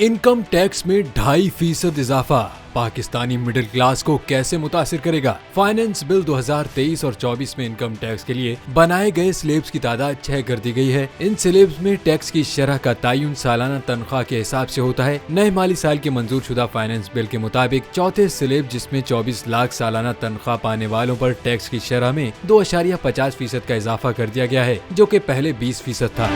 Income tax में 2.5% इजाफा Pakistani middle class को कैसे मुतासिर करेगा? फाइनेंस बिल 2023 और 24 में इनकम टैक्स के लिए बनाए गए स्लेब्स की तादाद 6 कर दी गई है। इन स्लेब्स में टैक्स की शरह का तयन सालाना तनख्वाह के हिसाब से होता है। नए माली साल के मंजूर शुदा फाइनेंस बिल के मुताबिक चौथे स्लेब जिसमें 24 लाख सालाना तनख्वाह पाने वालों पर टैक्स की शरह में 2.50% का इजाफा कर दिया गया है, जो कि पहले 20% था।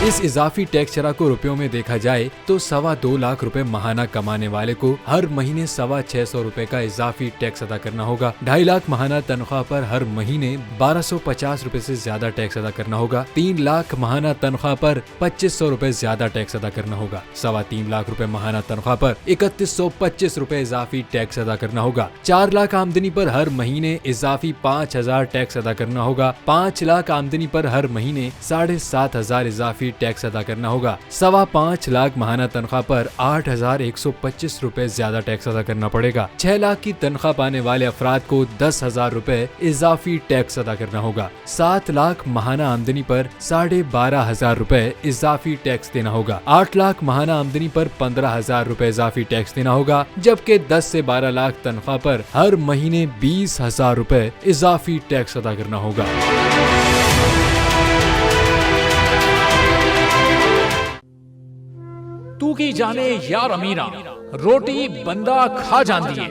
इस इजाफी टैक्स शरह को रुपयों में देखा जाए तो 2.25 लाख रुपए माहाना कमाने वाले को हर महीने 650 रुपए का इजाफी टैक्स अदा करना होगा। 2.5 लाख माहाना तनख्वाह पर हर महीने 1250 रुपए से ज्यादा टैक्स अदा करना होगा। 3 लाख माहाना तनख्वाह पर 2500 रुपए ज्यादा टैक्स अदा करना होगा। 3.25 लाख रुपए माहाना तनख्वाह पर 3125 रुपए इजाफी टैक्स अदा करना होगा। 4 लाख आमदनी पर हर महीने इजाफी 5000 टैक्स अदा करना होगा। 5 लाख आमदनी पर हर महीने 7500 इजाफी टैक्स अदा करना होगा। 5.25 लाख माहाना तनख्वाह पर 8125 रुपए ज्यादा टैक्स अदा करना पड़ेगा। 6 लाख की तनख्वाह पाने वाले अफराद को 10,000 रुपए इजाफी टैक्स अदा करना होगा। 7 लाख माहाना आमदनी पर 12,500 रुपए इजाफी टैक्स देना होगा। 8 लाख माहाना आमदनी पर 15,000 रुपए इजाफी टैक्स देना होगा, जबकि 10 से 12 लाख तनख्वाह पर हर महीने 20,000 रुपए इजाफी टैक्स अदा करना होगा। तू की जाने यार अमीरा, रोटी बंदा खा जाती है।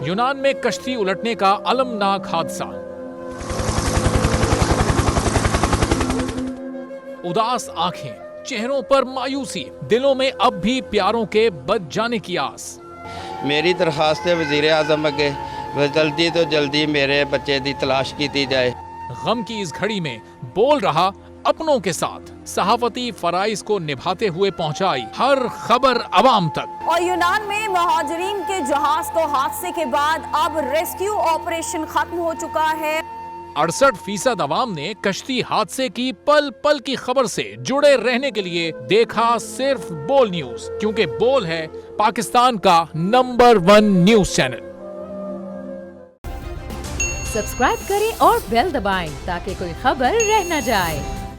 यूनान में कश्ती उलटने का अलमनाक हादसा। उदास आंखें, चेहरों पर मायूसी, दिलों में अब भी प्यारों के बच जाने की आस। मेरी दरखास्त है वजीर आजम अगे जल्दी तो जल्दी मेरे बच्चे की तलाश की जाए। गम की इस घड़ी में बोल रहा अपनों के साथ सहाफती फराइज को निभाते हुए पहुंचाई हर खबर अवाम तक। और यूनान में महाजरीन के जहाज को हादसे के बाद अब रेस्क्यू ऑपरेशन खत्म हो चुका है। 68% अवाम ने कश्ती हादसे की पल पल की खबर से जुड़े रहने के लिए देखा सिर्फ बोल न्यूज, क्योंकि बोल है पाकिस्तान का नंबर 1 न्यूज चैनल। सब्सक्राइब करें और बेल दबाएं ताकि कोई खबर रह न जाए।